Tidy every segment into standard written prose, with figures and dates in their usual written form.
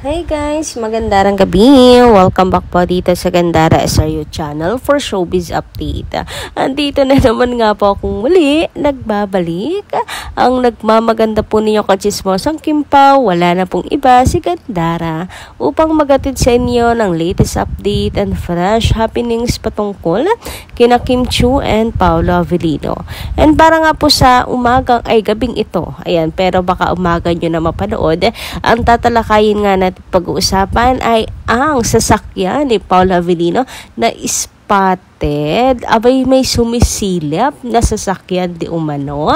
Hey guys, magandang gabi. Welcome back po dito sa Gandara SRU channel for showbiz update. Andito na naman nga po akong muli, nagbabalik. Ang nagmamaganda po ninyo kachismosang Kim Pao, wala na pong iba, si Gandara, upang magatid sa inyo ng latest update and fresh happenings patungkol kina Kim Chiu and Paolo Avellino. And para nga po sa umagang ay gabing ito, ayan, pero baka umaga nyo na mapanood, ang tatalakayin nga natin pag-uusapan ay ang sasakyan ni Paolo Avellino na spotted. Abay, may sumisilip na sasakyan di umano.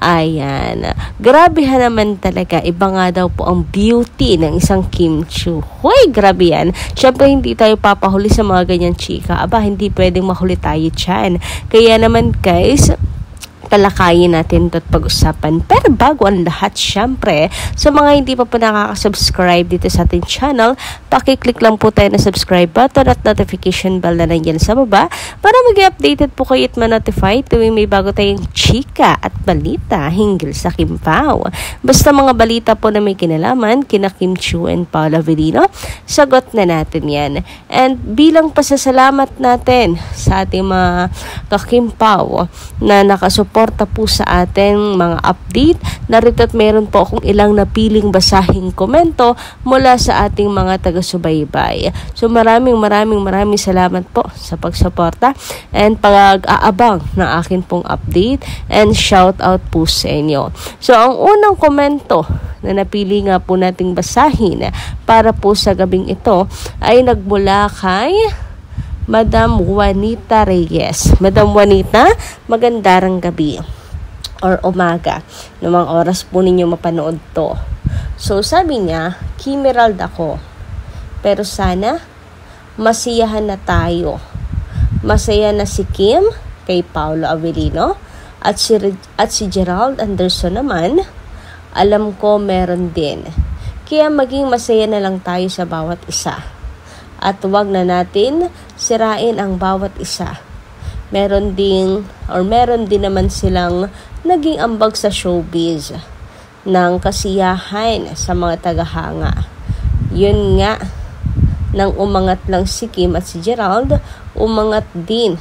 Ayan. Grabe naman talaga. Iba nga daw po ang beauty ng isang Kim Chiu. Hoy, grabe yan. Siyempre, hindi tayo papahuli sa mga ganyan chika. Aba, hindi pwedeng mahuli tayo dyan. Kaya naman guys, talakayin natin ito at pag-usapan. Pero bago ang lahat, syempre, sa mga hindi pa po nakaka-subscribe dito sa ating channel, pakiclick lang po tayo na subscribe button at notification bell na nandiyan sa baba para mag-updated po kayo at ma-notify tuwing may bago tayong chika at balita hinggil sa Kim Pao. Basta mga balita po na may kinalaman kina Kim Chiu and Paolo Avellino, sagot na natin yan. And bilang pasasalamat natin sa ating mga ka-Kim Pao na nakasupport po sa ating mga update. Narito at meron po akong ilang napiling basahing komento mula sa ating mga taga-subaybay. So maraming salamat po sa pagsuporta and pag-aabang ng akin pong update and shout out po sa inyo. So ang unang komento na napili nga po nating basahin para po sa gabing ito ay nagmula kay Madam Juanita Reyes. Madam Juanita, magandang gabi or umaga. Namang oras po ninyo mapanood to. So sabi niya, Kimerald ako. Pero sana, masiyahan na tayo. Masaya na si Kim kay Paolo Avellino at si Gerald Anderson naman, alam ko meron din. Kaya maging masaya na lang tayo sa bawat isa. At huwag na natin sirain ang bawat isa. Meron din naman silang naging ambag sa showbiz ng kasiyahan sa mga tagahanga. Yun nga, nang umangat lang si Kim at si Gerald, umangat din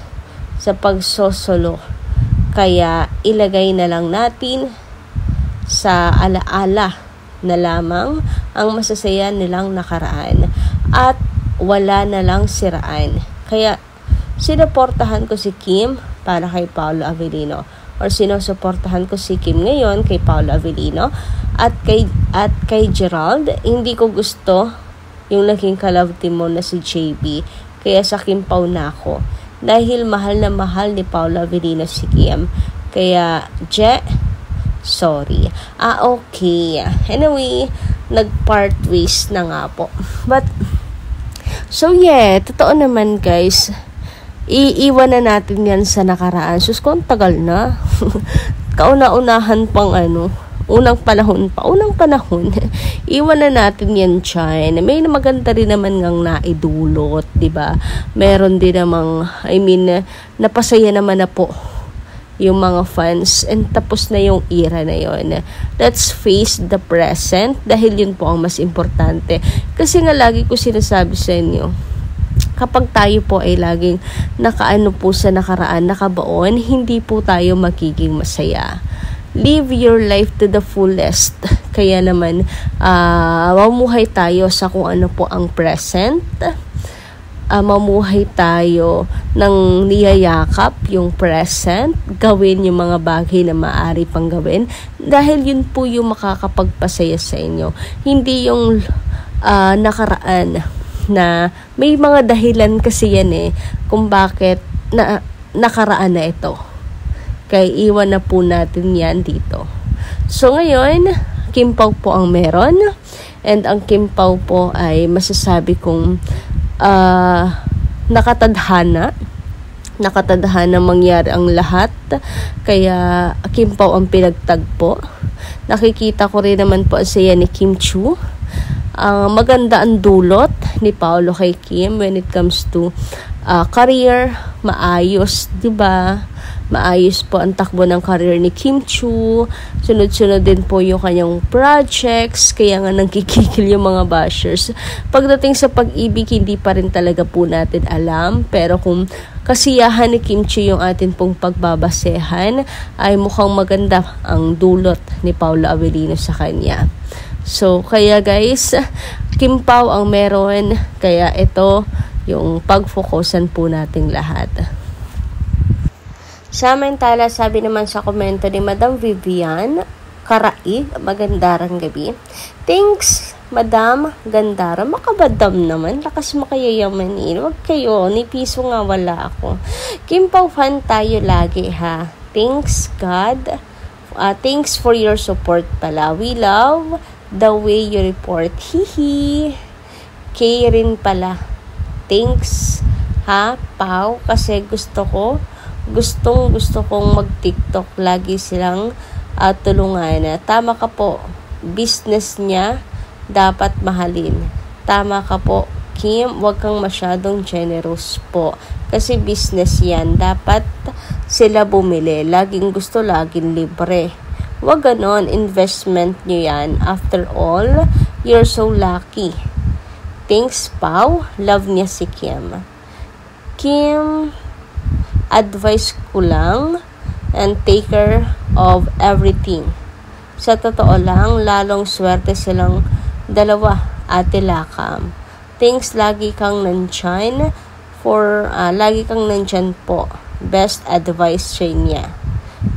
sa pagsosolo. Kaya ilagay na lang natin sa alaala na lamang ang masasaya nilang nakaraan. At wala na lang siraan. Kaya sinuportahan ko si Kim para kay Paolo Avellino, or sinusuportahan ko si Kim ngayon kay Paolo Avellino at kay Gerald. Hindi ko gusto yung naging ka-love team mo na si JB, kaya sa Kim Pao na ako dahil mahal na mahal ni Paolo Avellino si Kim. Kaya sorry. Okay. Anyway, nag-part ways na nga po. But so yeah, totoo naman guys, iiwan na natin yan sa nakaraan. Sus, kung tagal na. Kauna-unahan pang unang panahon. Iwan na natin yan dyan. May maganda rin naman ngang naidulot, diba? Meron din namang, napasaya naman na po yung mga fans and tapos na yung era na yon. Let's face the present dahil yun po ang mas importante. Kasi nga lagi ko sinasabi sa inyo, kapag tayo po ay laging nakaano po sa nakaraan, nakabaon, hindi po tayo magiging masaya. Live your life to the fullest. Kaya naman, mamuhay tayo sa kung ano po ang present. Mamuhay tayo ng niyayakap yung present, gawin yung mga bagay na maaari pang gawin dahil yun po yung makakapagpasaya sa inyo. Hindi yung nakaraan na may mga dahilan kasi yan kung bakit nakaraan na ito. Kaya iwan na po natin yan dito. So ngayon, Kim Pao po ang meron, and ang Kim Pao po ay masasabi kong nakatadhana mangyari ang lahat. Kaya Kim Pao ang pinagtagpo. Nakikita ko rin naman po ang saya ni Kim Chiu. Maganda ang dulot ni Paolo kay Kim when it comes to career, maayos, 'di ba? Maayos po ang takbo ng career ni Kim Chiu. Sunod-sunod din po yung kanyang projects. Kaya nga nagkikigil yung mga bashers. Pagdating sa pag-ibig, hindi pa rin talaga po natin alam. Pero kung kasiyahan ni Kim Chiu yung atin pong pagbabasehan, ay mukhang maganda ang dulot ni Paolo Avellino sa kanya. So, kaya guys, Kim Pao ang meron. Kaya ito yung pag-focusan po nating lahat. Samantala, sabi naman sa komento ni Madam Vivian Karaig, magandarang gabi. Thanks, Madam Gandara. Makabadam naman, lakas makayayamanin. Huwag kayo, ni piso nga wala ako. Kim Pao fan tayo lagi ha. Thanks God. Thanks for your support pala. We love the way you report. Hihi. Kay rin pala. Thanks ha, Pao, kasi gusto kong mag-TikTok. Lagi silang tulungan. Tama ka po. Business niya dapat mahalin. Tama ka po, Kim. Huwag kang masyadong generous po. Kasi business yan. Dapat sila bumili. Laging gusto, laging libre. Huwag ganon. Investment nyo yan. After all, you're so lucky. Thanks, Pao. Love niya si Kim. Kim, advice ko lang and take care of everything. Sa totoo lang, lalong swerte silang dalawa, Ate Lakam. Thanks, lagi kang nandyan po. Best advice siya niya.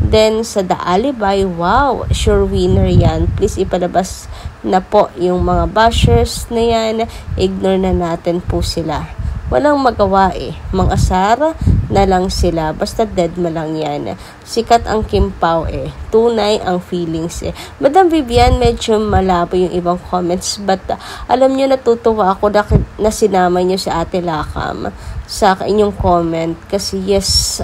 Then, sa The Alibi, wow, sure winner yan. Please ipalabas na po yung mga bashers na yan. Ignore na natin po sila. Walang magawa Mang-asar na lang sila. Basta dead ma lang yan. Sikat ang Kim Pao Tunay ang feelings Madam Vivian, medyo malabo yung ibang comments. But alam nyo, natutuwa ako na sinama nyo si Ate Lakam sa inyong comment. Kasi yes,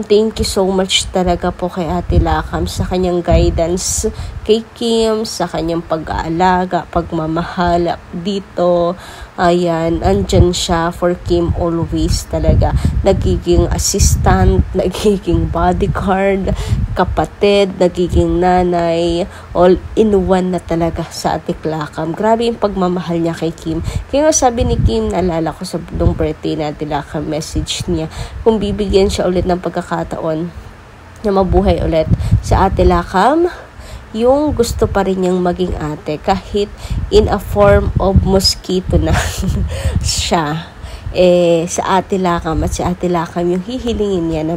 thank you so much talaga po kay Ate Lakam sa kanyang guidance kay Kim, sa kanyang pag-aalaga, pagmamahal dito. Ayan, andyan siya for Kim always talaga. Nagiging assistant, nagiging bodyguard, kapatid, nagiging nanay, all in one na talaga sa Ate Lakam. Grabe yung pagmamahal niya kay Kim. Kaya sabi ni Kim, naalala ko sa birthday na Ate Lakam, message niya, kung bibigyan siya ulit ng pagkakataon na mabuhay ulit sa Ate Lakam, yung gusto pa rin niyang maging ate kahit in a form of mosquito na siya sa Ate Lakam, at si Ate Lakam yung hihilingin niya na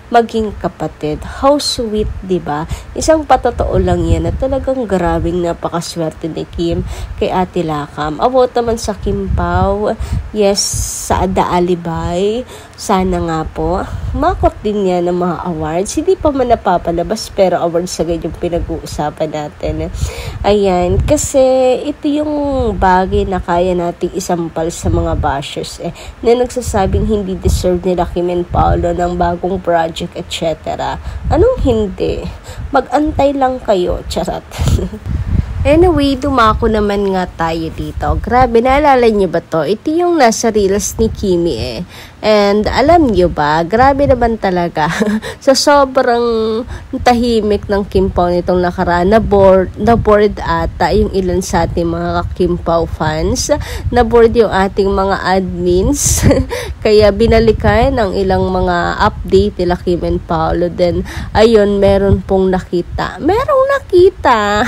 maging kapatid. How sweet, diba? Isang patotoo lang yan na talagang grabing napakaswerte ni Kim kay Ate Lakam. About naman sa Kim Pao, yes, sa The Alibi, sana nga po makot din yan ng mga awards. Hindi pa man napapalabas, pero awards agad yung pinag-uusapan natin. Ayan, kasi ito yung bagay na kaya nating isampal sa mga bashers na nagsasabing hindi deserve nila Kim and Paolo ng bagong project, etc. Anong hindi? Mag-antay lang kayo. Charot. Anyway, dumako naman nga tayo dito. Grabe, naalala niyo ba to? Ito yung nasa reels ni Kimi And alam niyo ba, grabe naman talaga. Sa sobrang tahimik ng Kim Pao nitong nakaraan, na board ata yung ilan sa ating mga Kim Pao fans. Na board yung ating mga admins. Kaya binalikan ang ilang mga update nila Kim and Paolo. Then, ayun, meron pong nakita. Nakita.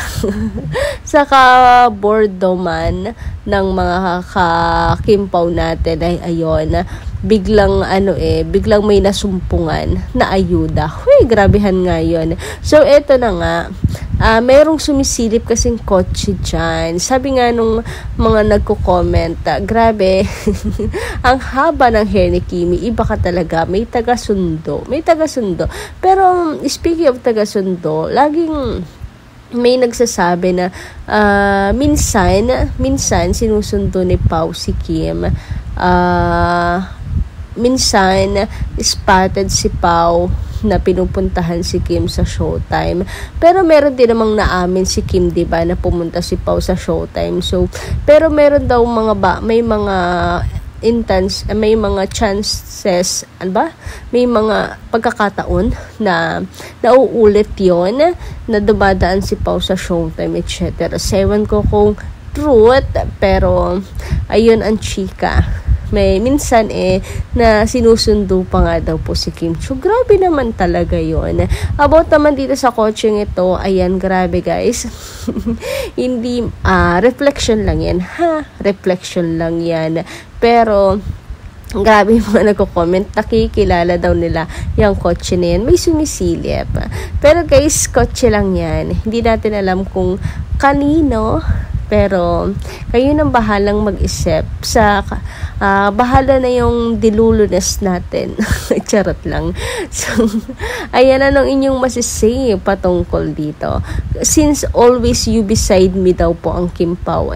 Saka board daw man ng mga Kim Pao natin ay ayun, biglang biglang may nasumpungan na ayuda. Huy, grabehan nga yun. So, eto na nga. Merong sumisilip kasing kotse dyan. Sabi nga nung mga nagko-comment, grabe, ang haba ng hair ni Kimi, iba ka talaga, may taga-sundo. Pero, speaking of taga-sundo, laging may nagsasabi na minsan sinusundo ni Pao si Kim. Minsan spotted si Pao na pinupuntahan si Kim sa Showtime. Pero meron din namang naamin si Kim, 'di ba, na pumunta si Pao sa Showtime. So, pero meron daw may mga may mga chances, ano ba? May mga pagkakataon na nauulit yon na dumadaan si Pao sa Showtime, etc. Sewan ko kung truth, pero ayun ang chika. May minsan na sinusundo pa nga daw po si Kim Chiu. Grabe naman talaga yon. About naman dito sa coaching ito, ayan, grabe guys. Hindi, reflection lang yan. Reflection lang yan. Pero, grabe yung mga nagko-comment, nakikilala daw nila yung kotse na yan. May sumisilip. Pero guys, kotse lang yan. Hindi natin alam kung kanino, pero kayo nang bahalang mag-isip sa bahala na yung dilulunes natin. Charot lang. So, ayan, anong inyong masisay patungkol dito? Since always you beside me daw po ang Kim Pao,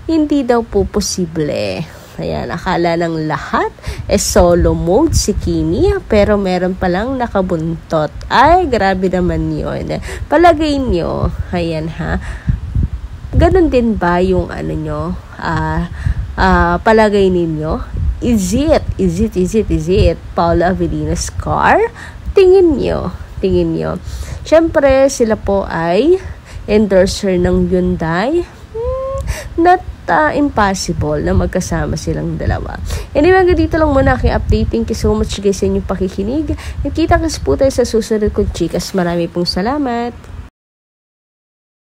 hindi daw po posible. Ayan, akala ng lahat solo mode si Kimi, pero meron palang nakabuntot. Ay, grabe naman yun. Palagay nyo, ayan ganon din ba yung ano nyo, palagay ninyo? Is it Paula Avellino's car? Tingin nyo. Siyempre, sila po ay endorser ng Hyundai. Not impossible na magkasama silang dalawa. Anyway, dito lang muna aking update. Thank you so much guys sa inyong pakikinig. Nakita kasi po tayo sa susunod kong chikas. Marami pong salamat.